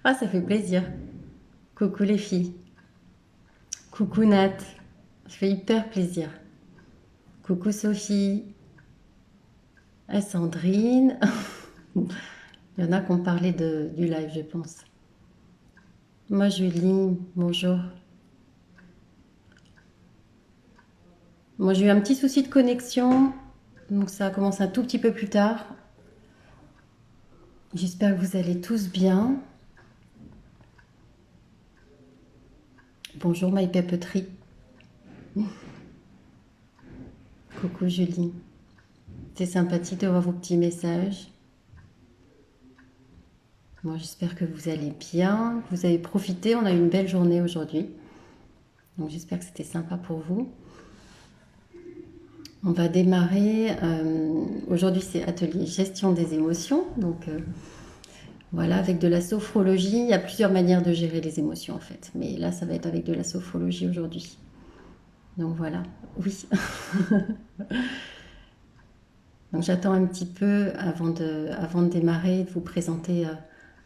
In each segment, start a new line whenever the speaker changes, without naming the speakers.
Ah, ça fait plaisir. Coucou les filles. Coucou Nat. Ça fait hyper plaisir. Coucou Sophie. Ah, Sandrine. Il y en a qui ont parlé du live, je pense. Moi, Julie, bonjour. Moi, j'ai eu un petit souci de connexion, donc ça a commencé un tout petit peu plus tard. J'espère que vous allez tous bien. Bonjour, My Papeterie. Coucou Julie. C'est sympathique de voir vos petits messages. Moi, j'espère que vous allez bien, que vous avez profité. On a eu une belle journée aujourd'hui. Donc, j'espère que c'était sympa pour vous. On va démarrer. Aujourd'hui, c'est atelier gestion des émotions. Donc, voilà, avec de la sophrologie. Il y a plusieurs manières de gérer les émotions, en fait. Mais là, ça va être avec de la sophrologie aujourd'hui. Donc, voilà. Oui. Donc, j'attends un petit peu avant de démarrer, de vous présenter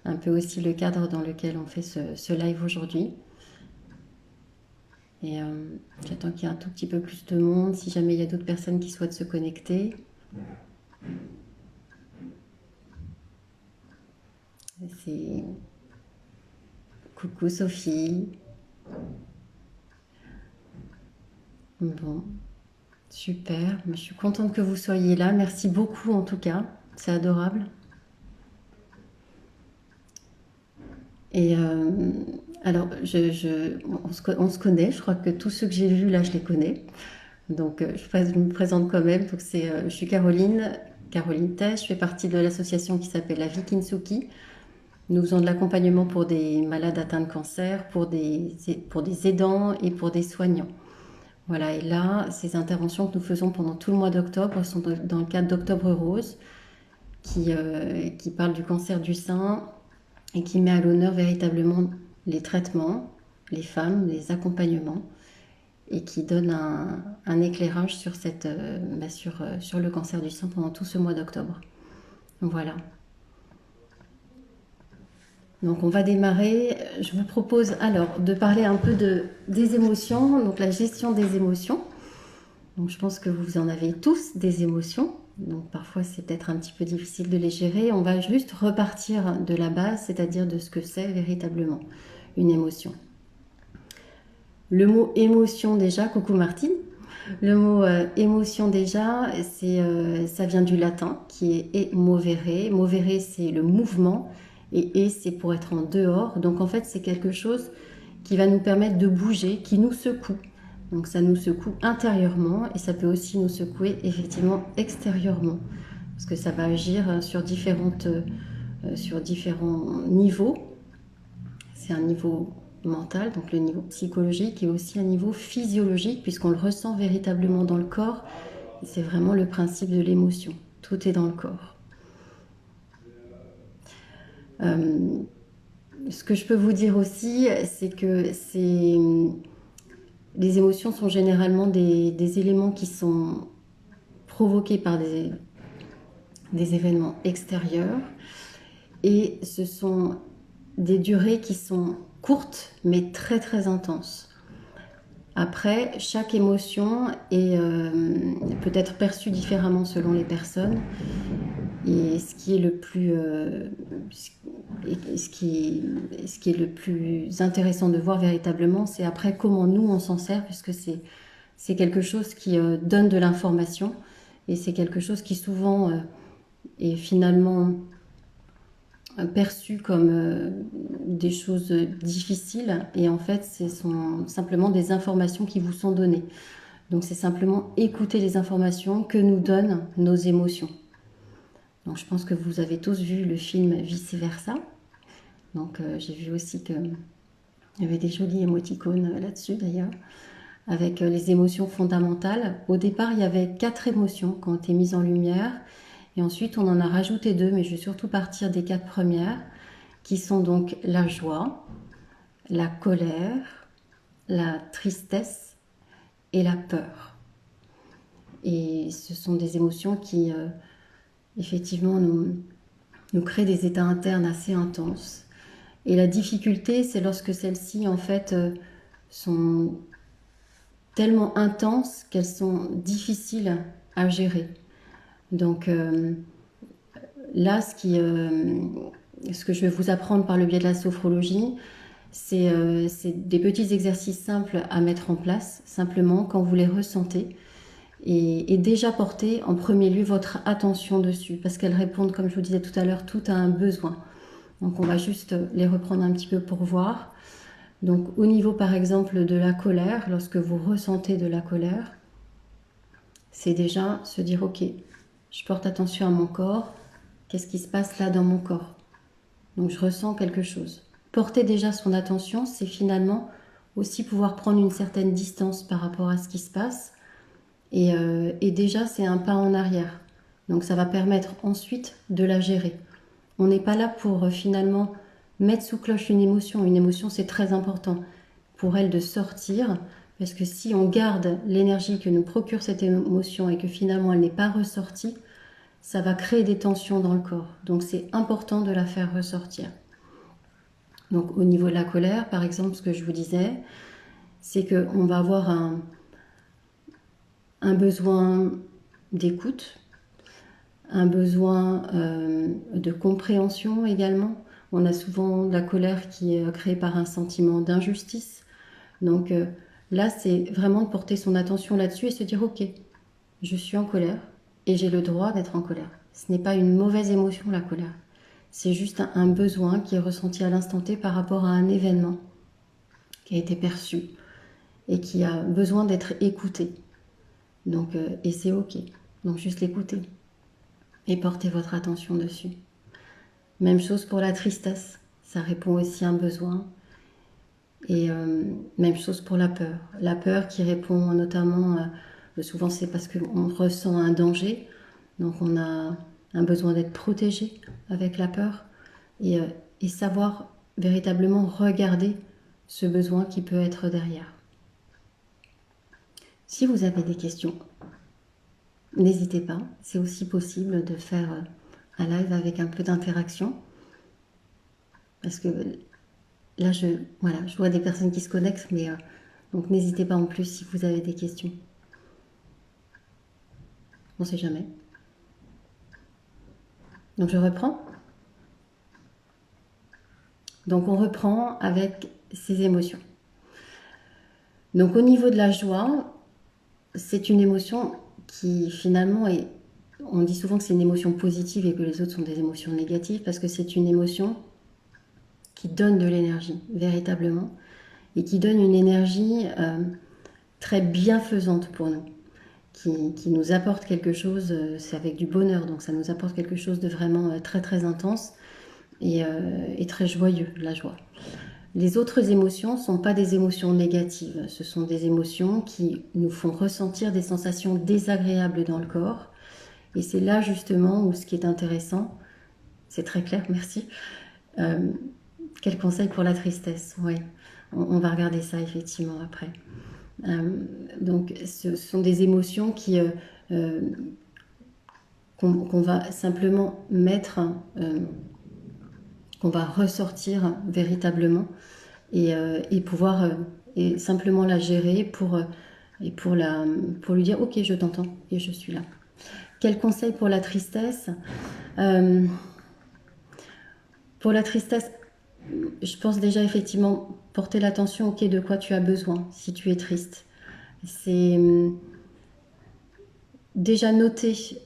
un peu aussi le cadre dans lequel on fait ce live aujourd'hui. Et j'attends qu'il y ait un tout petit peu plus de monde, si jamais il y a d'autres personnes qui souhaitent se connecter. C'est coucou Sophie. Bon, super. Je suis contente que vous soyez là. Merci beaucoup en tout cas. C'est adorable. Et alors, on se connaît. Je crois que tous ceux que j'ai vus là, je les connais. Donc, je me présente quand même. Donc, je suis Caroline, Caroline Tesch. Je fais partie de l'association qui s'appelle la Vie Kintsugi. Nous faisons de l'accompagnement pour des malades atteints de cancer, pour des aidants et pour des soignants. Voilà, et là, ces interventions que nous faisons pendant tout le mois d'octobre sont dans le cadre d'Octobre Rose, qui parle du cancer du sein et qui met à l'honneur véritablement les traitements, les femmes, les accompagnements, et qui donne un éclairage sur le cancer du sein pendant tout ce mois d'octobre. Voilà. Donc on va démarrer. Je vous propose alors de parler un peu des émotions, donc la gestion des émotions. Donc je pense que vous en avez tous des émotions. Donc parfois c'est peut-être un petit peu difficile de les gérer. On va juste repartir de la base, c'est-à-dire de ce que c'est véritablement une émotion. Le mot émotion déjà, coucou Martine. Le mot émotion déjà, ça vient du latin qui est movere. Movere c'est le mouvement et c'est pour être en dehors. Donc en fait c'est quelque chose qui va nous permettre de bouger, qui nous secoue. Donc ça nous secoue intérieurement et ça peut aussi nous secouer effectivement extérieurement parce que ça va agir sur différents niveaux. C'est un niveau mental, donc le niveau psychologique et aussi un niveau physiologique puisqu'on le ressent véritablement dans le corps. C'est vraiment le principe de l'émotion. Tout est dans le corps. Ce que je peux vous dire aussi, c'est que les émotions sont généralement des éléments qui sont provoqués par des événements extérieurs et ce sont des durées qui sont courtes mais très très intenses. Après, chaque émotion peut être perçue différemment selon les personnes. Et ce qui est le plus, ce qui est le plus intéressant de voir véritablement, c'est après comment nous on s'en sert, puisque c'est quelque chose qui donne de l'information et c'est quelque chose qui souvent est finalement perçu comme des choses difficiles et en fait ce sont simplement des informations qui vous sont données. Donc c'est simplement écouter les informations que nous donnent nos émotions. Donc je pense que vous avez tous vu le film Vice Versa. Donc j'ai vu aussi qu'il y avait des jolis émoticônes là-dessus d'ailleurs, avec les émotions fondamentales. Au départ, il y avait 4 émotions qui ont été mises en lumière. Et ensuite, on en a rajouté 2, mais je vais surtout partir des 4 premières, qui sont donc la joie, la colère, la tristesse et la peur. Et ce sont des émotions qui, effectivement, nous créent des états internes assez intenses. Et la difficulté, c'est lorsque celles-ci, en fait, sont tellement intenses qu'elles sont difficiles à gérer. Donc là, ce que je vais vous apprendre par le biais de la sophrologie, c'est des petits exercices simples à mettre en place, simplement quand vous les ressentez. Et déjà porter en premier lieu votre attention dessus, parce qu'elles répondent, comme je vous disais tout à l'heure, tout à un besoin. Donc on va juste les reprendre un petit peu pour voir. Donc au niveau par exemple de la colère, lorsque vous ressentez de la colère, c'est déjà se dire ok, je porte attention à mon corps, qu'est-ce qui se passe là dans mon corps? Donc je ressens quelque chose. Porter déjà son attention, c'est finalement aussi pouvoir prendre une certaine distance par rapport à ce qui se passe. Et déjà, c'est un pas en arrière. Donc ça va permettre ensuite de la gérer. On n'est pas là pour finalement mettre sous cloche une émotion. Une émotion, c'est très important pour elle de sortir. Parce que si on garde l'énergie que nous procure cette émotion et que finalement elle n'est pas ressortie, ça va créer des tensions dans le corps. Donc c'est important de la faire ressortir. Donc au niveau de la colère, par exemple, ce que je vous disais, c'est qu'on va avoir un besoin d'écoute, un besoin de compréhension également. On a souvent de la colère qui est créée par un sentiment d'injustice. Donc là, c'est vraiment de porter son attention là-dessus et se dire, ok, je suis en colère et j'ai le droit d'être en colère. Ce n'est pas une mauvaise émotion, la colère. C'est juste un besoin qui est ressenti à l'instant T par rapport à un événement qui a été perçu et qui a besoin d'être écouté. Donc, et c'est ok. Donc juste l'écouter et porter votre attention dessus. Même chose pour la tristesse, ça répond aussi à un besoin. Et même chose pour la peur. La peur qui répond notamment, souvent c'est parce qu'on ressent un danger, donc on a un besoin d'être protégé avec la peur, et savoir véritablement regarder ce besoin qui peut être derrière. Si vous avez des questions, n'hésitez pas, c'est aussi possible de faire un live avec un peu d'interaction, parce que là je vois des personnes qui se connectent, mais donc n'hésitez pas en plus si vous avez des questions. On ne sait jamais. Donc je reprends. Donc on reprend avec ces émotions. Donc au niveau de la joie, c'est une émotion qui finalement est... On dit souvent que c'est une émotion positive et que les autres sont des émotions négatives parce que c'est une émotion qui donne de l'énergie, véritablement, et qui donne une énergie très bienfaisante pour nous, qui nous apporte quelque chose, c'est avec du bonheur, donc ça nous apporte quelque chose de vraiment très très intense et très joyeux, la joie. Les autres émotions ne sont pas des émotions négatives, ce sont des émotions qui nous font ressentir des sensations désagréables dans le corps. Et c'est là justement où ce qui est intéressant, c'est très clair, merci. Quel conseil pour la tristesse? Oui, on va regarder ça effectivement après. Donc ce sont des émotions qu'on va simplement mettre, qu'on va ressortir véritablement et pouvoir et simplement la gérer pour lui dire ok, je t'entends et je suis là. Quel conseil pour la tristesse? Pour la tristesse, je pense déjà effectivement porter l'attention, ok, de quoi tu as besoin si tu es triste. C'est déjà noter,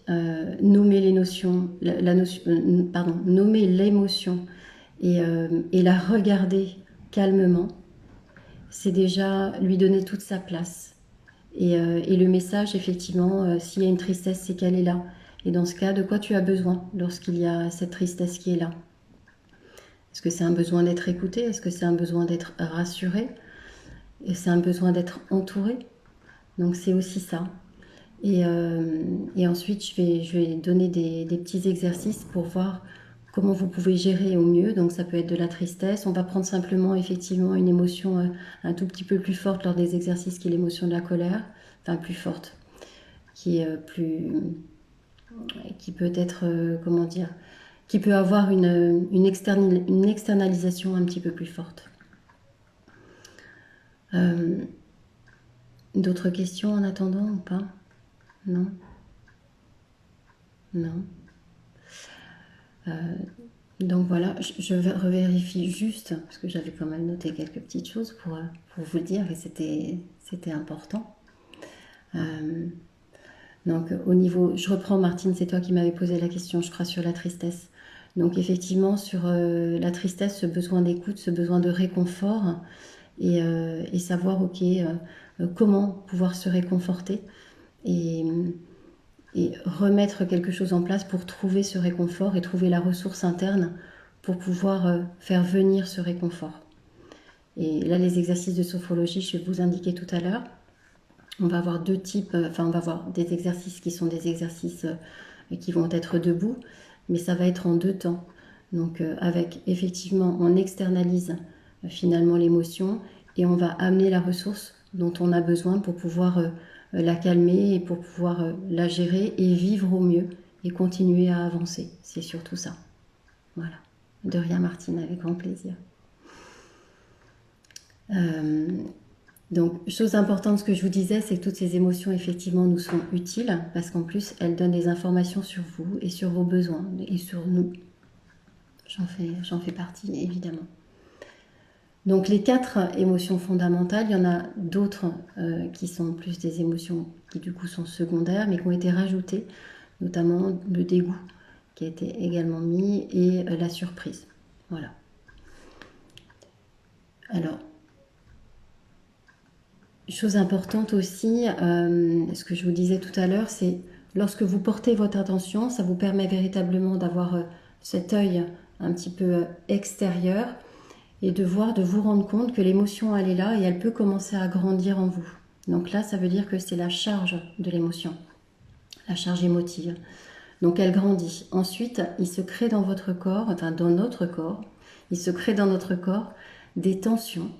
nommer les notions, nommer l'émotion et la regarder calmement. C'est déjà lui donner toute sa place. Et le message, effectivement, s'il y a une tristesse, c'est qu'elle est là. Et dans ce cas, de quoi tu as besoin lorsqu'il y a cette tristesse qui est là? Est-ce que c'est un besoin d'être écouté? Est-ce que c'est un besoin d'être rassuré? Et c'est un besoin d'être entouré? Donc c'est aussi ça. Et ensuite, je vais donner des petits exercices pour voir comment vous pouvez gérer au mieux. Donc ça peut être de la tristesse. On va prendre simplement effectivement une émotion un tout petit peu plus forte lors des exercices qui est l'émotion de la colère. Enfin plus forte, qui peut être, qui peut avoir une externalisation un petit peu plus forte. D'autres questions en attendant ou pas? Non? Non. Donc voilà, je revérifie juste, parce que j'avais quand même noté quelques petites choses pour vous dire que c'était important. Donc au niveau, je reprends Martine, c'est toi qui m'avais posé la question, je crois, sur la tristesse. Donc effectivement, sur la tristesse, ce besoin d'écoute, ce besoin de réconfort, et savoir, ok, comment pouvoir se réconforter, et remettre quelque chose en place pour trouver ce réconfort et trouver la ressource interne pour pouvoir faire venir ce réconfort. Et là, les exercices de sophrologie, je vais vous indiquer tout à l'heure. On va avoir deux types, on va avoir des exercices qui sont des exercices qui vont être debout, mais ça va être en deux temps. Donc avec, effectivement, on externalise finalement l'émotion et on va amener la ressource dont on a besoin pour pouvoir la calmer et pour pouvoir la gérer et vivre au mieux et continuer à avancer. C'est surtout ça. Voilà. De rien, Martine, avec grand plaisir. Donc, chose importante, ce que je vous disais, c'est que toutes ces émotions, effectivement, nous sont utiles parce qu'en plus, elles donnent des informations sur vous et sur vos besoins et sur nous. J'en fais partie, évidemment. Donc, les 4 émotions fondamentales, il y en a d'autres qui sont plus des émotions qui, du coup, sont secondaires, mais qui ont été rajoutées, notamment le dégoût qui a été également mis et la surprise. Voilà. Alors, chose importante aussi, ce que je vous disais tout à l'heure, c'est lorsque vous portez votre attention, ça vous permet véritablement d'avoir cet œil un petit peu extérieur et de vous rendre compte que l'émotion, elle est là et elle peut commencer à grandir en vous. Donc là, ça veut dire que c'est la charge de l'émotion, la charge émotive. Donc elle grandit. Ensuite, il se crée dans votre corps, enfin dans notre corps, il se crée dans notre corps des tensions.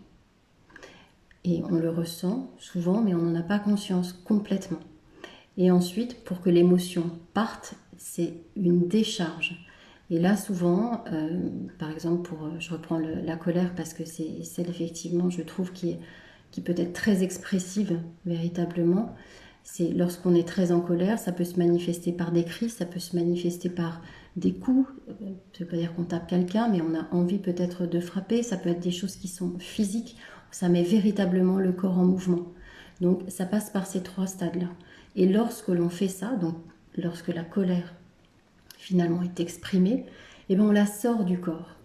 Et on le ressent souvent, mais on n'en a pas conscience complètement. Et ensuite, pour que l'émotion parte, c'est une décharge. Et là, souvent, par exemple, je reprends la colère parce que c'est celle, effectivement, je trouve, qui peut être très expressive, véritablement. C'est lorsqu'on est très en colère, ça peut se manifester par des cris, ça peut se manifester par des coups. Ça ne veut pas dire qu'on tape quelqu'un, mais on a envie peut-être de frapper. Ça peut être des choses qui sont physiques. Ça met véritablement le corps en mouvement. Donc, ça passe par ces 3 stades-là. Et lorsque l'on fait ça, donc lorsque la colère finalement est exprimée, eh bien on la sort du corps.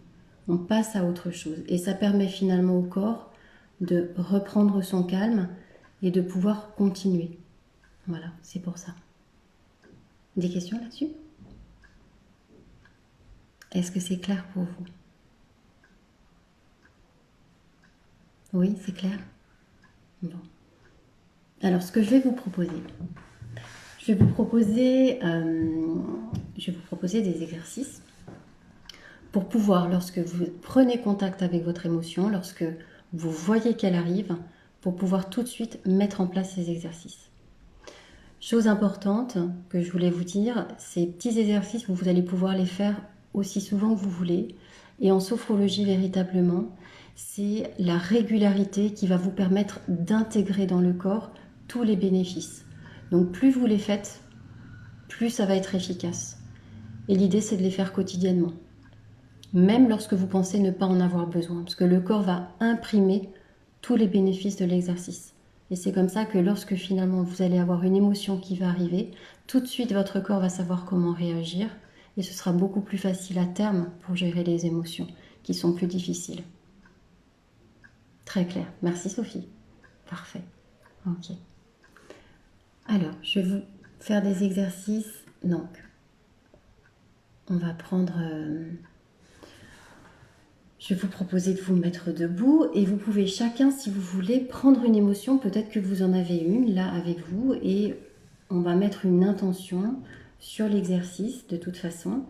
On passe à autre chose. Et ça permet finalement au corps de reprendre son calme et de pouvoir continuer. Voilà, c'est pour ça. Des questions là-dessus? Est-ce que c'est clair pour vous? Oui, c'est clair? Bon. Alors, ce que je vais vous proposer, je vais vous proposer des exercices pour pouvoir, lorsque vous prenez contact avec votre émotion, lorsque vous voyez qu'elle arrive, pour pouvoir tout de suite mettre en place ces exercices. Chose importante que je voulais vous dire, ces petits exercices, vous allez pouvoir les faire aussi souvent que vous voulez. Et en sophrologie, véritablement, c'est la régularité qui va vous permettre d'intégrer dans le corps tous les bénéfices. Donc plus vous les faites, plus ça va être efficace. Et l'idée, c'est de les faire quotidiennement. Même lorsque vous pensez ne pas en avoir besoin, parce que le corps va imprimer tous les bénéfices de l'exercice. Et c'est comme ça que lorsque finalement vous allez avoir une émotion qui va arriver, tout de suite votre corps va savoir comment réagir et ce sera beaucoup plus facile à terme pour gérer les émotions qui sont plus difficiles. Très clair. Merci Sophie. Parfait. Ok. Alors, je vais vous faire des exercices. Donc, on va prendre... Je vais vous proposer de vous mettre debout et vous pouvez chacun, si vous voulez, prendre une émotion. Peut-être que vous en avez une là avec vous et on va mettre une intention sur l'exercice de toute façon.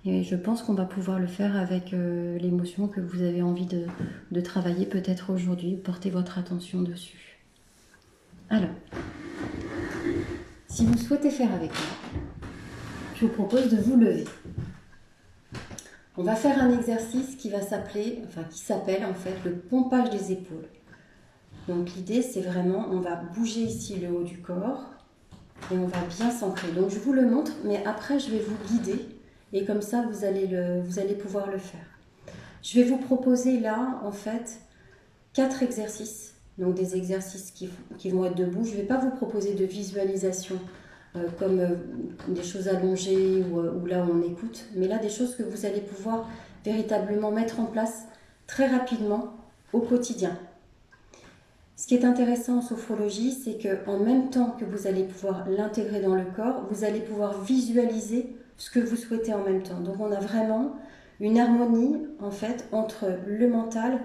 Et je pense qu'on va pouvoir le faire avec l'émotion que vous avez envie de travailler peut-être aujourd'hui. Portez votre attention dessus. Alors, si vous souhaitez faire avec moi, je vous propose de vous lever. On va faire un exercice qui va s'appeler, qui s'appelle en fait le pompage des épaules. Donc l'idée c'est vraiment, on va bouger ici le haut du corps et on va bien s'ancrer. Donc je vous le montre, mais après je vais vous guider et comme ça vous allez pouvoir le faire. Je vais vous proposer là en fait 4 exercices, donc des exercices qui vont être debout. Je ne vais pas vous proposer de visualisation comme des choses allongées ou là où on écoute, mais là des choses que vous allez pouvoir véritablement mettre en place très rapidement au quotidien. Ce qui est intéressant en sophrologie, c'est qu'en même temps que vous allez pouvoir l'intégrer dans le corps, vous allez pouvoir visualiser ce que vous souhaitez en même temps. Donc on a vraiment une harmonie en fait entre le mental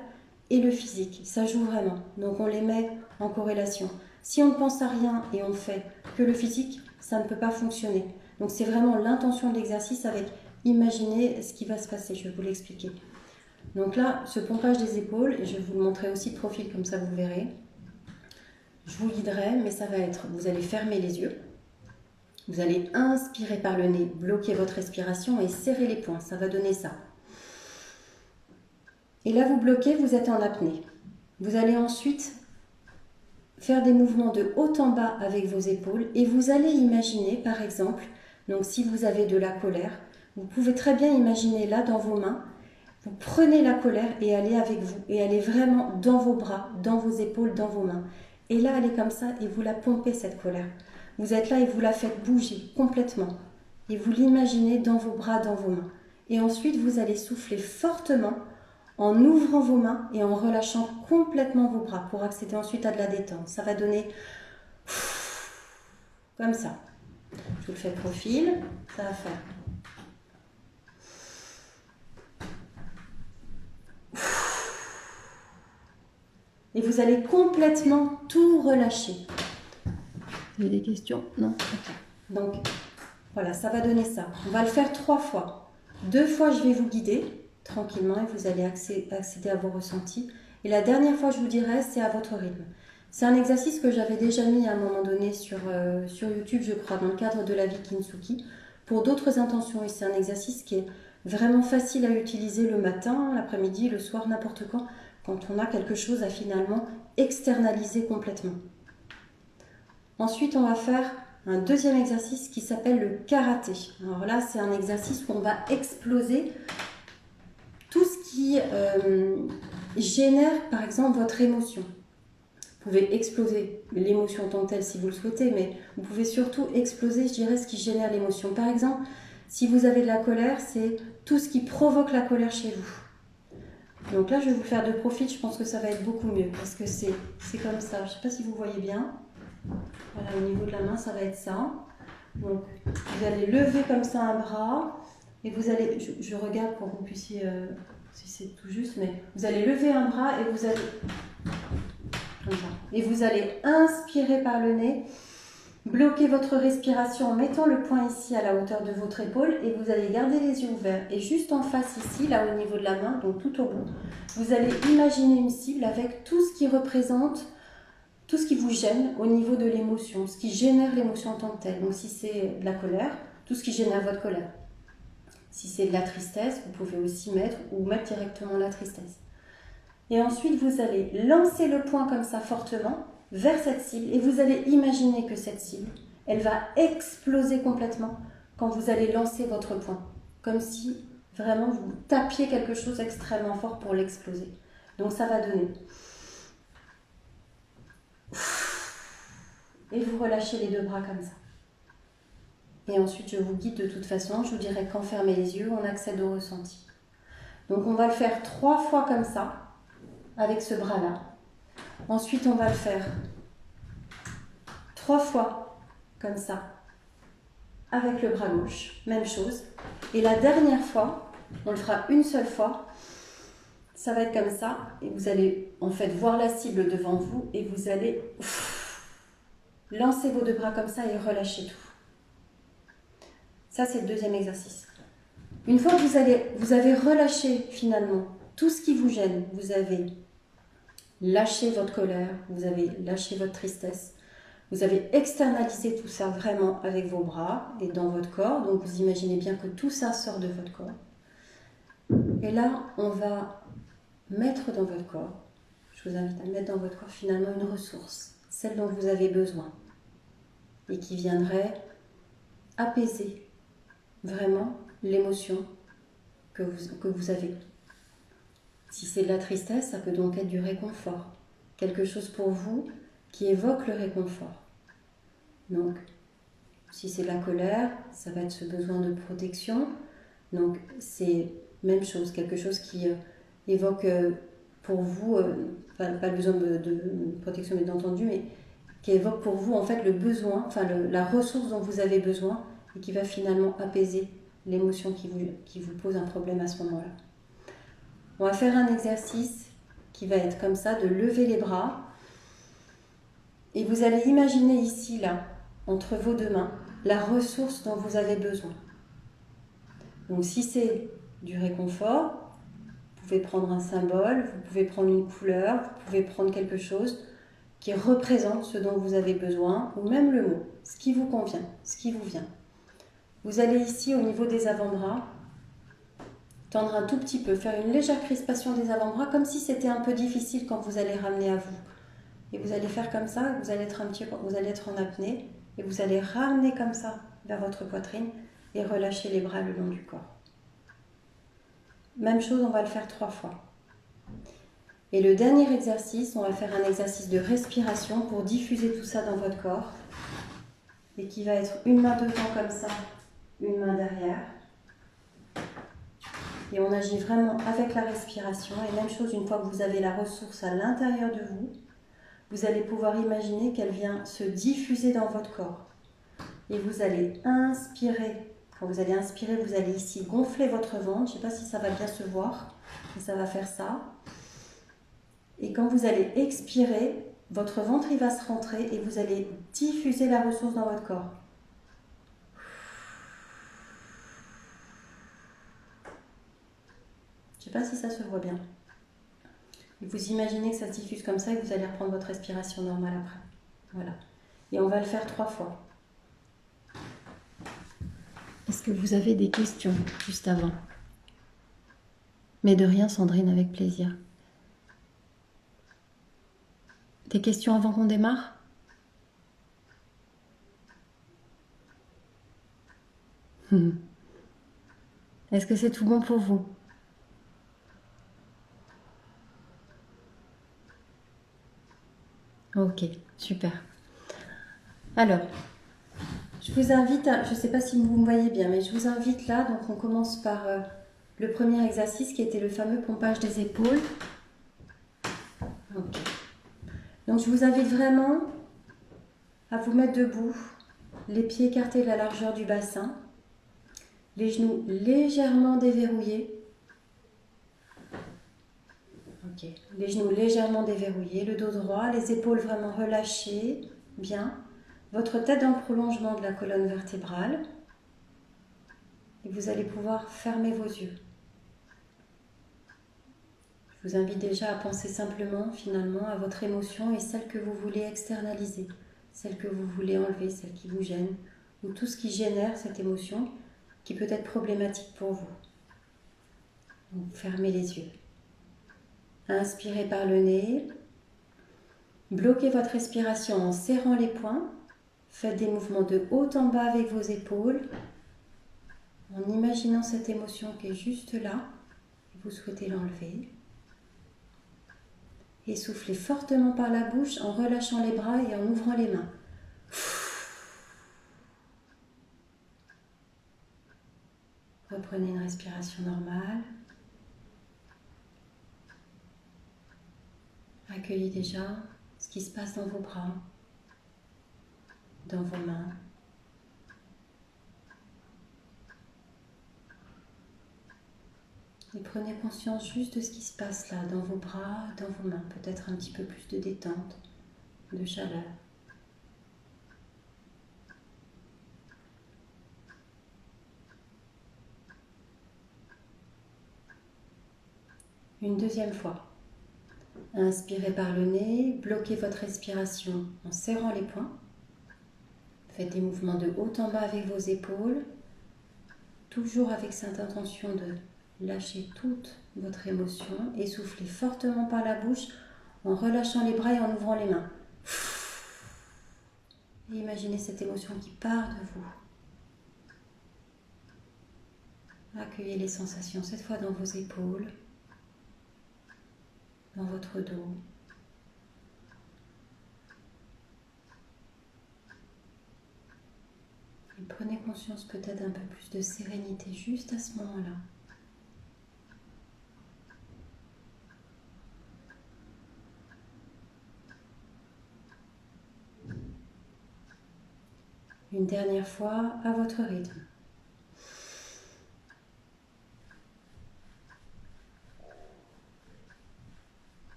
et le physique. Ça joue vraiment. Donc on les met en corrélation. Si on ne pense à rien et on fait que le physique, ça ne peut pas fonctionner. Donc c'est vraiment l'intention de l'exercice avec imaginer ce qui va se passer. Je vais vous l'expliquer. Donc là, ce pompage des épaules, et je vais vous le montrer aussi de profil, comme ça vous verrez. Je vous guiderai, mais ça va être, vous allez fermer les yeux. Vous allez inspirer par le nez, bloquer votre respiration et serrer les poings. Ça va donner ça. Et là, vous bloquez, vous êtes en apnée. Vous allez ensuite faire des mouvements de haut en bas avec vos épaules et vous allez imaginer, par exemple, donc si vous avez de la colère, vous pouvez très bien imaginer là dans vos mains, vous prenez la colère et allez avec vous, et elle est vraiment dans vos bras, dans vos épaules, dans vos mains. Et là, elle est comme ça et vous la pompez cette colère. Vous êtes là et vous la faites bouger complètement. Et vous l'imaginez dans vos bras, dans vos mains. Et ensuite, vous allez souffler fortement en ouvrant vos mains et en relâchant complètement vos bras pour accéder ensuite à de la détente. Ça va donner comme ça. Je vous le fais de profil, ça va faire. Et vous allez complètement tout relâcher. Vous avez des questions? Non? Okay. Donc, voilà, ça va donner ça. On va le faire 3 fois. 2 fois, je vais vous guider tranquillement et vous allez accéder à vos ressentis. Et la dernière fois, je vous dirai, c'est à votre rythme. C'est un exercice que j'avais déjà mis à un moment donné sur YouTube, je crois, dans le cadre de la vie Kintsugi, pour d'autres intentions. Et c'est un exercice qui est vraiment facile à utiliser le matin, l'après-midi, le soir, n'importe quand on a quelque chose à finalement externaliser complètement. Ensuite, on va faire un deuxième exercice qui s'appelle le karaté. Alors là, c'est un exercice où on va exploser tout ce qui génère, par exemple, votre émotion. Vous pouvez exploser l'émotion en tant que telle si vous le souhaitez, mais vous pouvez surtout exploser, je dirais, ce qui génère l'émotion. Par exemple, si vous avez de la colère, c'est tout ce qui provoque la colère chez vous. Donc là, je vais vous le faire de profil, je pense que ça va être beaucoup mieux parce que c'est comme ça. Je ne sais pas si vous voyez bien. Voilà, au niveau de la main, ça va être ça. Donc, vous allez lever comme ça un bras et vous allez, je regarde pour que vous puissiez, si c'est tout juste, mais vous allez lever un bras et vous allez, comme ça. Et vous allez inspirer par le nez, bloquer votre respiration en mettant le poing ici à la hauteur de votre épaule et vous allez garder les yeux ouverts. Et juste en face ici, là au niveau de la main, donc tout au bout, vous allez imaginer une cible avec tout ce qui représente, tout ce qui vous gêne au niveau de l'émotion, ce qui génère l'émotion en tant que telle. Donc si c'est de la colère, tout ce qui génère votre colère. Si c'est de la tristesse, vous pouvez aussi mettre directement la tristesse. Et ensuite, vous allez lancer le poing comme ça fortement vers cette cible et vous allez imaginer que cette cible, elle va exploser complètement quand vous allez lancer votre poing. Comme si vraiment vous tapiez quelque chose extrêmement fort pour l'exploser. Donc ça va donner. Et vous relâchez les 2 bras comme ça. Et ensuite, je vous guide de toute façon. Je vous dirai quand fermer les yeux, on accède au ressenti. Donc on va le faire 3 fois comme ça, avec ce bras-là. Ensuite, on va le faire 3 fois comme ça, avec le bras gauche. Même chose. Et la dernière fois, on le fera une seule fois. Ça va être comme ça. Et vous allez en fait voir la cible devant vous et vous allez lancer vos 2 bras comme ça et relâcher tout. Ça, c'est le deuxième exercice. Une fois que vous avez relâché finalement tout ce qui vous gêne, vous avez lâché votre colère, vous avez lâché votre tristesse, vous avez externalisé tout ça vraiment avec vos bras et dans votre corps. Donc vous imaginez bien que tout ça sort de votre corps. Et là, on va mettre dans votre corps, je vous invite à mettre dans votre corps finalement une ressource, celle dont vous avez besoin, et qui viendrait apaiser vraiment l'émotion que vous avez. Si c'est de la tristesse, ça peut donc être du réconfort, quelque chose pour vous qui évoque le réconfort. Donc, si c'est de la colère, ça va être ce besoin de protection. Donc, c'est même chose, quelque chose qui évoque pour vous, pas le besoin de protection bien entendu, mais qui évoque pour vous en fait le besoin, enfin la ressource dont vous avez besoin et qui va finalement apaiser l'émotion qui vous pose un problème à ce moment-là. On va faire un exercice qui va être comme ça, de lever les bras. Et vous allez imaginer ici, là, entre vos deux mains, la ressource dont vous avez besoin. Donc si c'est du réconfort, vous pouvez prendre un symbole, vous pouvez prendre une couleur, vous pouvez prendre quelque chose qui représente ce dont vous avez besoin, ou même le mot, ce qui vous convient, ce qui vous vient. Vous allez ici, au niveau des avant-bras, tendre un tout petit peu, faire une légère crispation des avant-bras, comme si c'était un peu difficile quand vous allez ramener à vous. Et vous allez faire comme ça, vous allez être en apnée, et vous allez ramener comme ça vers votre poitrine, et relâcher les bras le long du corps. Même chose, on va le faire 3 fois. Et le dernier exercice, on va faire un exercice de respiration pour diffuser tout ça dans votre corps. Et qui va être une main devant comme ça, une main derrière. Et on agit vraiment avec la respiration. Et même chose, une fois que vous avez la ressource à l'intérieur de vous, vous allez pouvoir imaginer qu'elle vient se diffuser dans votre corps. Et vous allez inspirer. Quand vous allez inspirer, vous allez ici gonfler votre ventre. Je ne sais pas si ça va bien se voir, mais ça va faire ça. Et quand vous allez expirer, votre ventre il va se rentrer et vous allez diffuser la ressource dans votre corps. Je ne sais pas si ça se voit bien. Et vous imaginez que ça se diffuse comme ça et que vous allez reprendre votre respiration normale après. Voilà. Et on va le faire 3 fois. Est-ce que vous avez des questions juste avant? Mais de rien, Sandrine, avec plaisir. Des questions avant qu'on démarre? Est-ce que c'est tout bon pour vous? Ok, super. Alors, je vous invite à, je ne sais pas si vous me voyez bien, mais je vous invite là, donc on commence par le premier exercice qui était le fameux pompage des épaules. Ok. Donc je vous invite vraiment à vous mettre debout, les pieds écartés de la largeur du bassin, les genoux légèrement déverrouillés. Ok. Les genoux légèrement déverrouillés, le dos droit, les épaules vraiment relâchées, bien. Votre tête dans le prolongement de la colonne vertébrale. Et vous allez pouvoir fermer vos yeux. Je vous invite déjà à penser simplement, finalement, à votre émotion et celle que vous voulez externaliser, celle que vous voulez enlever, celle qui vous gêne, ou tout ce qui génère cette émotion qui peut être problématique pour vous. Donc, fermez les yeux. Inspirez par le nez. Bloquez votre respiration en serrant les poings. Faites des mouvements de haut en bas avec vos épaules, en imaginant cette émotion qui est juste là, et vous souhaitez l'enlever. Et soufflez fortement par la bouche en relâchant les bras et en ouvrant les mains. Reprenez une respiration normale. Accueillez déjà ce qui se passe dans vos bras, dans vos mains. Et prenez conscience juste de ce qui se passe là, dans vos bras, dans vos mains. Peut-être un petit peu plus de détente, de chaleur. Une deuxième fois. Inspirez par le nez, bloquez votre respiration en serrant les poings. Faites des mouvements de haut en bas avec vos épaules, toujours avec cette intention de lâchez toute votre émotion et soufflez fortement par la bouche en relâchant les bras et en ouvrant les mains. Et imaginez cette émotion qui part de vous. Accueillez les sensations, cette fois dans vos épaules, dans votre dos. Et prenez conscience peut-être d'un peu plus de sérénité juste à ce moment-là. Une dernière fois, à votre rythme.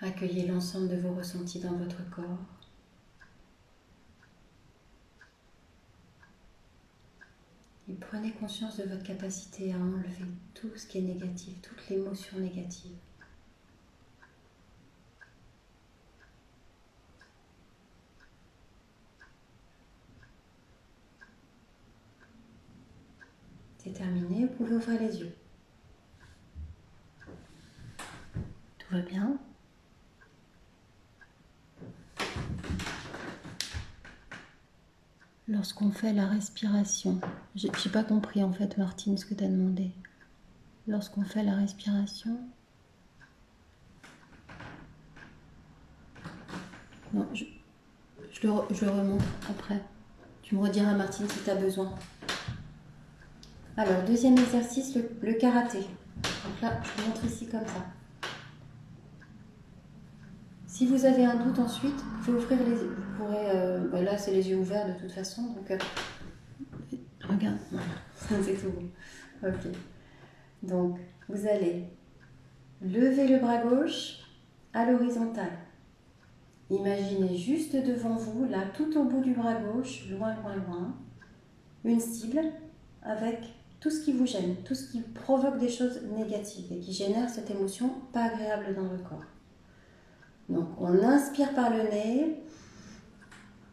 Accueillez l'ensemble de vos ressentis dans votre corps. Et prenez conscience de votre capacité à enlever tout ce qui est négatif, toute l'émotion négative. C'est terminé, vous pouvez ouvrir les yeux. Tout va bien? Lorsqu'on fait la respiration, j'ai pas compris en fait Martine ce que tu as demandé. Lorsqu'on fait la respiration, non, je le remonte après. Tu me rediras Martine si tu as besoin. Alors, deuxième exercice, le karaté. Donc là, je vous montre ici comme ça. Si vous avez un doute ensuite, vous pouvez ouvrir les yeux. Vous pourrez, là, c'est les yeux ouverts de toute façon. Donc, regarde, voilà. C'est tout bon. Ok. Donc, vous allez lever le bras gauche à l'horizontale. Imaginez juste devant vous, là, tout au bout du bras gauche, loin, loin, loin, une cible avec tout ce qui vous gêne, tout ce qui provoque des choses négatives et qui génère cette émotion pas agréable dans le corps. Donc, on inspire par le nez,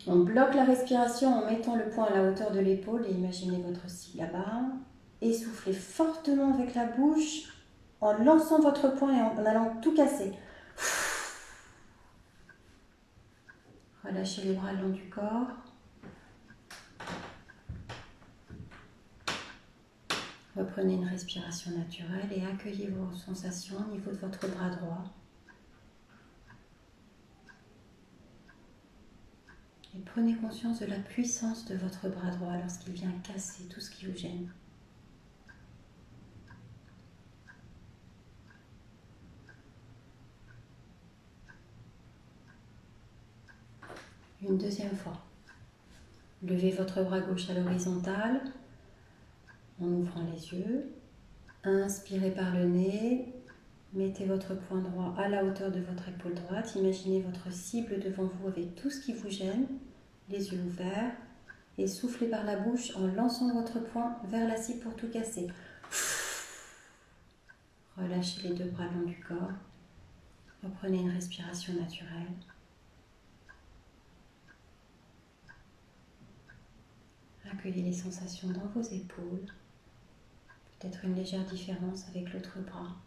on bloque la respiration en mettant le poing à la hauteur de l'épaule et imaginez votre cible là-bas. Essoufflez fortement avec la bouche en lançant votre poing et en allant tout casser. Relâchez les bras le long du corps. Reprenez une respiration naturelle et accueillez vos sensations au niveau de votre bras droit. Et prenez conscience de la puissance de votre bras droit lorsqu'il vient casser tout ce qui vous gêne. Une deuxième fois. Levez votre bras gauche à l'horizontale en ouvrant les yeux. Inspirez par le nez. Mettez votre poing droit à la hauteur de votre épaule droite. Imaginez votre cible devant vous avec tout ce qui vous gêne, les yeux ouverts. Et soufflez par la bouche en lançant votre poing vers la cible pour tout casser. Relâchez les deux bras le long du corps. Reprenez une respiration naturelle. Accueillez les sensations dans vos épaules. Peut-être une légère différence avec l'autre bras.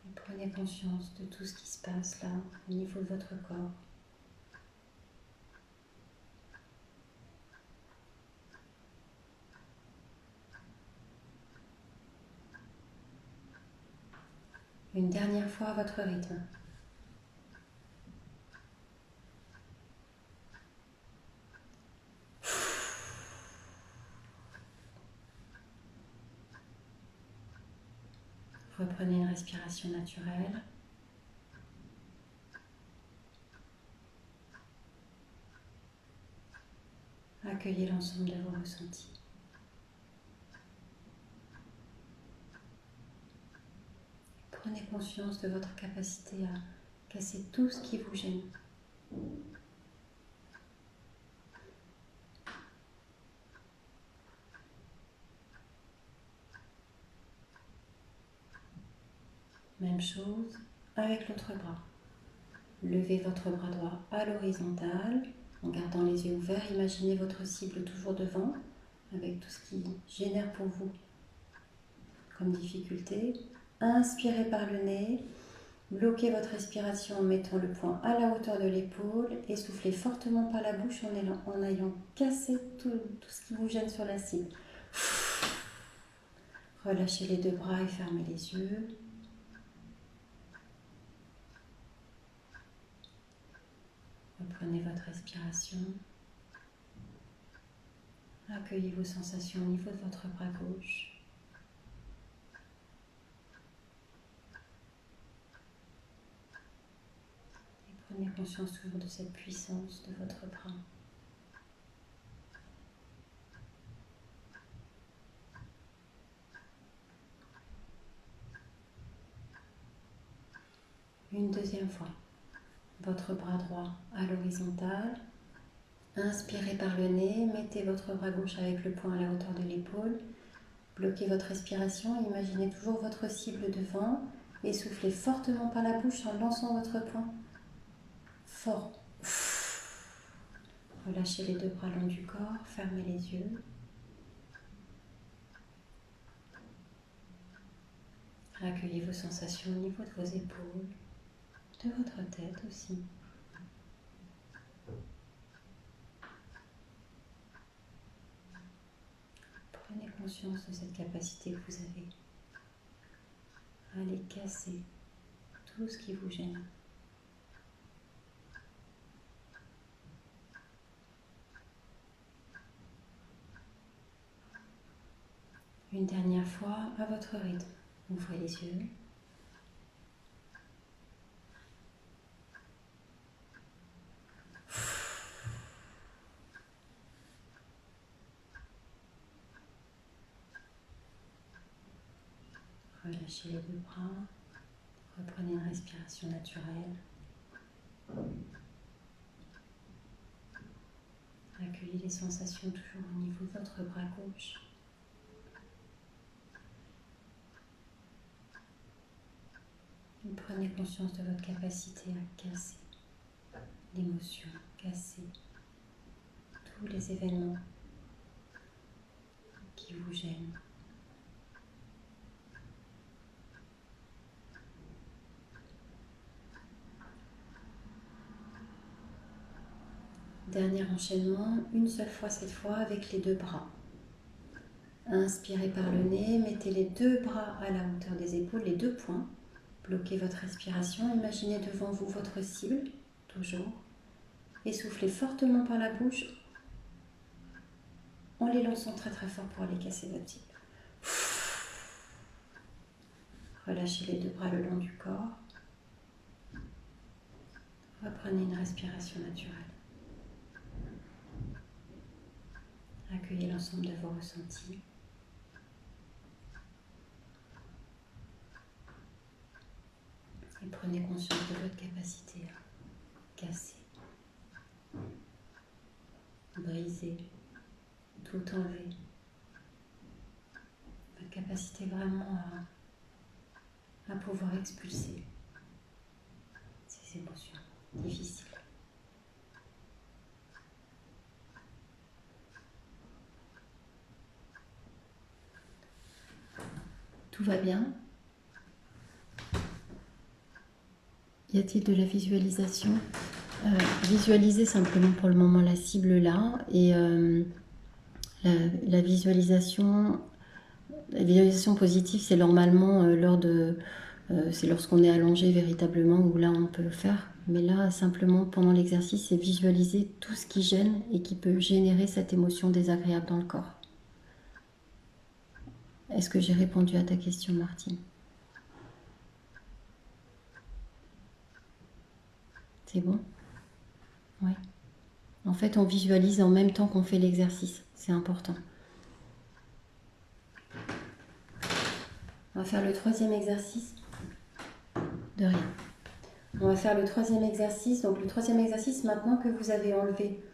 Et prenez conscience de tout ce qui se passe là, au niveau de votre corps. Une dernière fois à votre rythme. Reprenez une respiration naturelle. Accueillez l'ensemble de vos ressentis. Prenez conscience de votre capacité à casser tout ce qui vous gêne. Même chose avec l'autre bras. Levez votre bras droit à l'horizontale en gardant les yeux ouverts. Imaginez votre cible toujours devant avec tout ce qui génère pour vous comme difficulté. Inspirez par le nez. Bloquez votre respiration en mettant le poing à la hauteur de l'épaule et soufflez fortement par la bouche en ayant cassé tout ce qui vous gêne sur la cible. Relâchez les deux bras et fermez les yeux. Reprenez votre respiration. Accueillez vos sensations au niveau de votre bras gauche. Prenez conscience toujours de cette puissance de votre bras. Une deuxième fois. Votre bras droit à l'horizontale. Inspirez par le nez. Mettez votre bras gauche avec le poing à la hauteur de l'épaule. Bloquez votre respiration. Imaginez toujours votre cible devant. Et soufflez fortement par la bouche en lançant votre poing. Fort. Relâchez les deux bras long du corps, fermez les yeux. Accueillez vos sensations au niveau de vos épaules, de votre tête aussi. Prenez conscience de cette capacité que vous avez à aller casser tout ce qui vous gêne. Une dernière fois, à votre rythme, ouvrez les yeux. Relâchez les deux bras. Reprenez une respiration naturelle. Accueillez les sensations toujours au niveau de votre bras gauche. Et prenez conscience de votre capacité à casser l'émotion, casser tous les événements qui vous gênent. Dernier enchaînement, une seule fois cette fois avec les deux bras. Inspirez par le nez, mettez les deux bras à la hauteur des épaules, les deux poings. Bloquez votre respiration, imaginez devant vous votre cible, toujours. Et soufflez fortement par la bouche en les lançant très très fort pour aller casser votre cible. Relâchez les deux bras le long du corps. Reprenez une respiration naturelle. Accueillez l'ensemble de vos ressentis. Et prenez conscience de votre capacité à casser, briser, tout enlever. Votre capacité vraiment à pouvoir expulser ces émotions difficiles. Tout va bien? Y a-t-il de la visualisation? Visualisez simplement pour le moment la cible là et la visualisation positive, c'est normalement c'est lorsqu'on est allongé véritablement où là on peut le faire. Mais là, simplement pendant l'exercice, c'est visualiser tout ce qui gêne et qui peut générer cette émotion désagréable dans le corps. Est-ce que j'ai répondu à ta question, Martine? C'est bon? Oui. En fait, on visualise en même temps qu'on fait l'exercice. C'est important. On va faire le troisième exercice. De rien. On va faire le troisième exercice. Donc le troisième exercice, maintenant que vous avez enlevé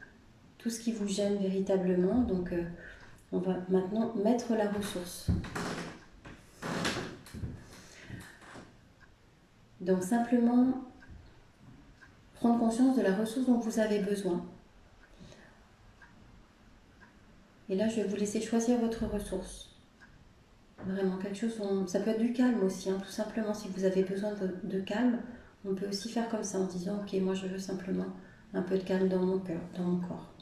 tout ce qui vous gêne véritablement, donc on va maintenant mettre la ressource. Donc simplement prendre conscience de la ressource dont vous avez besoin. Et là, je vais vous laisser choisir votre ressource. Vraiment quelque chose, ça peut être du calme aussi, hein, tout simplement. Si vous avez besoin de calme, on peut aussi faire comme ça en disant, ok, moi je veux simplement un peu de calme dans mon cœur, dans mon corps.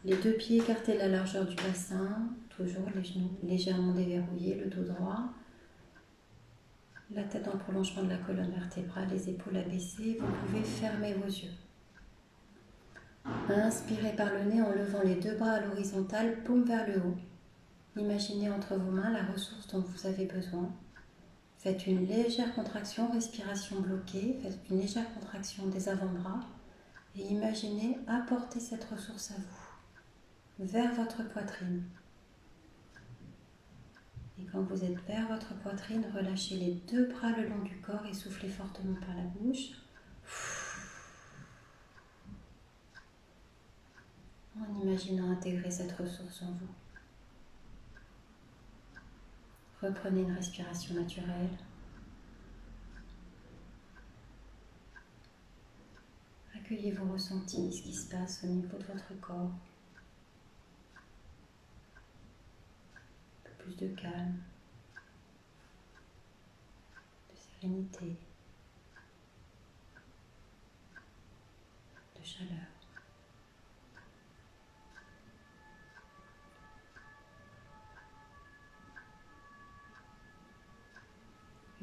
Les deux pieds écartés de la largeur du bassin, toujours les genoux légèrement déverrouillés, le dos droit. La tête dans le prolongement de la colonne vertébrale, les épaules abaissées. Vous pouvez fermer vos yeux. Inspirez par le nez en levant les deux bras à l'horizontale, paume vers le haut. Imaginez entre vos mains la ressource dont vous avez besoin. Faites une légère contraction, respiration bloquée. Faites une légère contraction des avant-bras. Et imaginez apporter cette ressource à vous, vers votre poitrine. Et quand vous êtes vers votre poitrine, relâchez les deux bras le long du corps et soufflez fortement par la bouche. En imaginant intégrer cette ressource en vous. Reprenez une respiration naturelle. Accueillez vos ressentis, ce qui se passe au niveau de votre corps. Un peu plus de calme, de sérénité, de chaleur.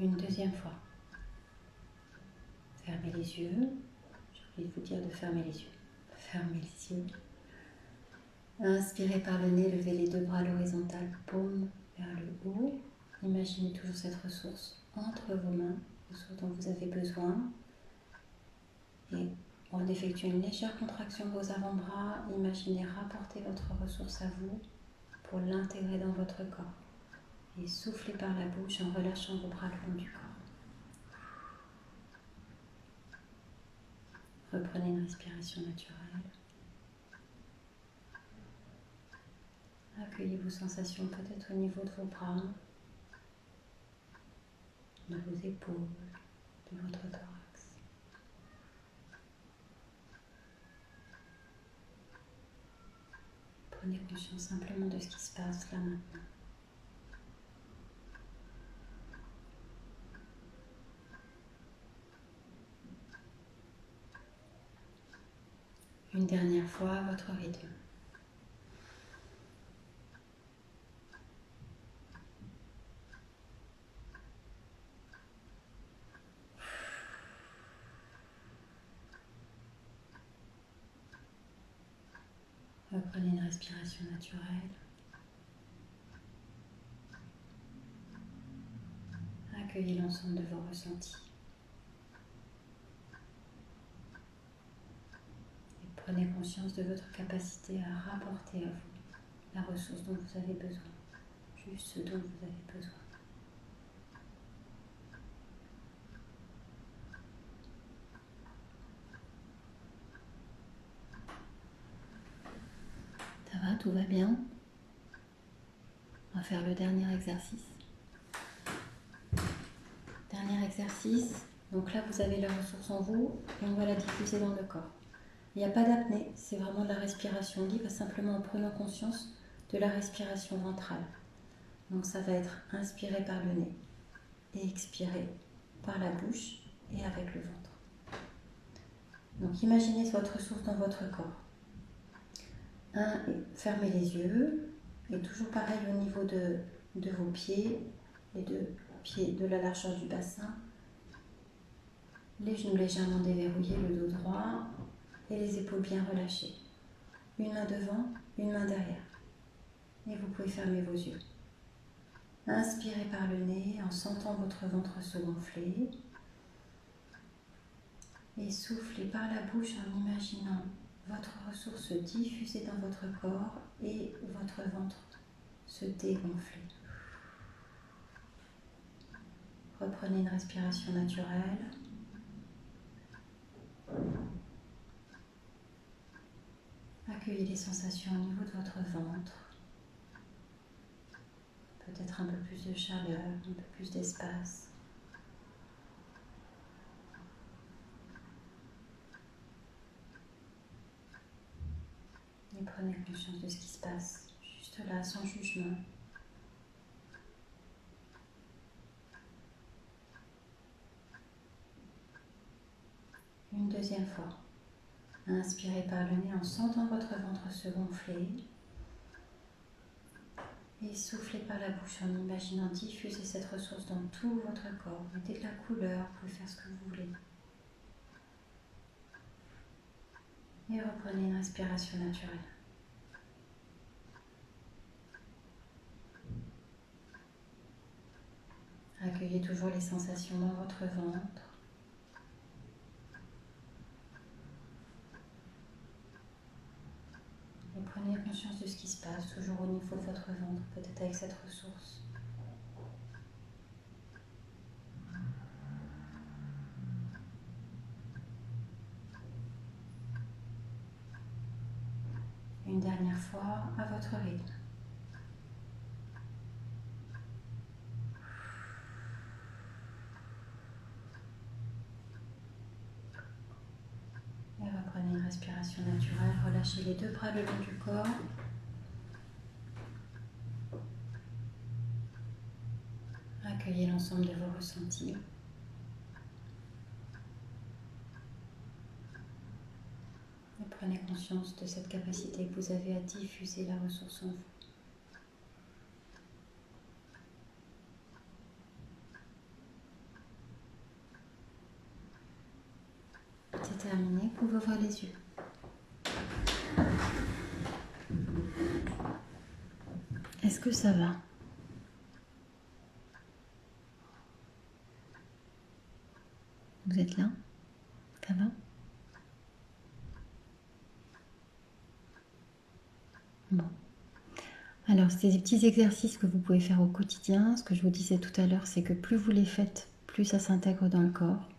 Une deuxième fois. Fermez les yeux. J'ai oublié de vous dire de fermer les yeux. Fermez les yeux. Inspirez par le nez, levez les deux bras à l'horizontale, paume vers le haut. Imaginez toujours cette ressource entre vos mains, ressource dont vous avez besoin. Et en effectuant une légère contraction de vos avant-bras, imaginez rapporter votre ressource à vous pour l'intégrer dans votre corps. Et soufflez par la bouche en relâchant vos bras le long du corps. Reprenez une respiration naturelle. Accueillez vos sensations peut-être au niveau de vos bras, de vos épaules, de votre thorax. Prenez conscience simplement de ce qui se passe là maintenant. Une dernière fois à votre rythme. Reprenez une respiration naturelle. Accueillez l'ensemble de vos ressentis. Et prenez conscience de votre capacité à rapporter à vous la ressource dont vous avez besoin. Juste ce dont vous avez besoin. Ça va, tout va bien? On va faire le dernier exercice. Dernier exercice. Donc là, vous avez la ressource en vous et on va la diffuser dans le corps. Il n'y a pas d'apnée, c'est vraiment de la respiration libre, simplement en prenant conscience de la respiration ventrale. Donc ça va être inspiré par le nez et expiré par la bouche et avec le ventre. Donc imaginez votre ressource dans votre corps. Fermez les yeux et toujours pareil au niveau de vos pieds, les deux pieds de la largeur du bassin, les genoux légèrement déverrouillés, le dos droit et les épaules bien relâchées. Une main devant, une main derrière. Et vous pouvez fermer vos yeux. Inspirez par le nez en sentant votre ventre se gonfler. Et soufflez par la bouche en imaginant votre ressource se diffuser dans votre corps et votre ventre se dégonfler. Reprenez une respiration naturelle. Accueillez les sensations au niveau de votre ventre. Peut-être un peu plus de chaleur, un peu plus d'espace. Prenez conscience de ce qui se passe, juste là, sans jugement. Une deuxième fois. Inspirez par le nez en sentant votre ventre se gonfler. Et soufflez par la bouche en imaginant diffuser cette ressource dans tout votre corps. Mettez de la couleur, vous pouvez faire ce que vous voulez. Et reprenez une respiration naturelle. Accueillez toujours les sensations dans votre ventre. Et prenez conscience de ce qui se passe, toujours au niveau de votre ventre, peut-être avec cette ressource. Une dernière fois, à votre rythme. Et reprenez une respiration naturelle. Relâchez les deux bras le long du corps. Accueillez l'ensemble de vos ressentis. Et prenez conscience de cette capacité que vous avez à diffuser la ressource en vous. C'est terminé, vous pouvez ouvrir les yeux. Est-ce que ça va? Vous êtes là? Ça va? Bon. Alors, c'est des petits exercices que vous pouvez faire au quotidien. Ce que je vous disais tout à l'heure, c'est que plus vous les faites, plus ça s'intègre dans le corps.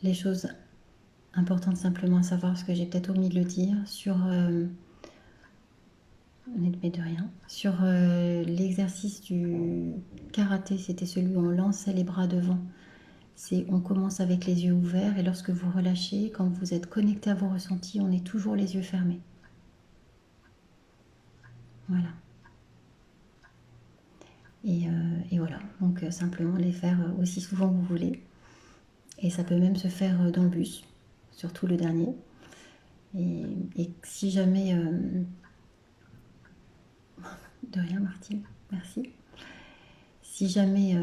Les choses importantes simplement à savoir, ce que j'ai peut-être omis de le dire, sur l'exercice du karaté, c'était celui où on lançait les bras devant. On commence avec les yeux ouverts et lorsque vous relâchez, quand vous êtes connecté à vos ressentis, on est toujours les yeux fermés. Voilà. Et voilà, donc simplement les faire aussi souvent que vous voulez. Et ça peut même se faire dans le bus, surtout le dernier. Et si jamais... De rien Martine, merci. Si jamais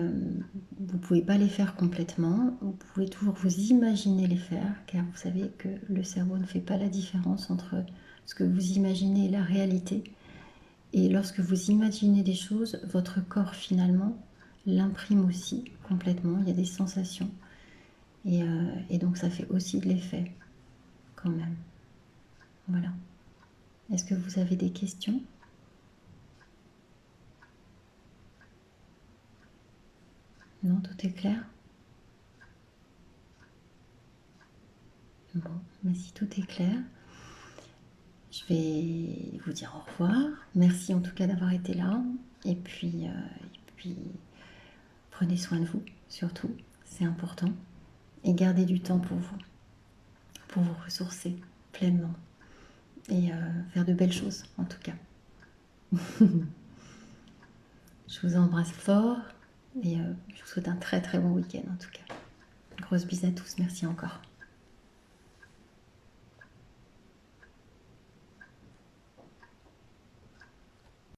vous ne pouvez pas les faire complètement, vous pouvez toujours vous imaginer les faire, car vous savez que le cerveau ne fait pas la différence entre ce que vous imaginez et la réalité. Et lorsque vous imaginez des choses, votre corps finalement l'imprime aussi complètement, il y a des sensations. Et donc ça fait aussi de l'effet, quand même. Voilà. Est-ce que vous avez des questions ? Non, tout est clair? Bon, mais si tout est clair, je vais vous dire au revoir. Merci en tout cas d'avoir été là. Et puis prenez soin de vous, surtout, c'est important. Et gardez du temps pour vous ressourcer pleinement. Et faire de belles choses, en tout cas. Je vous embrasse fort et je vous souhaite un très très bon week-end, en tout cas. Grosse bise à tous, merci encore.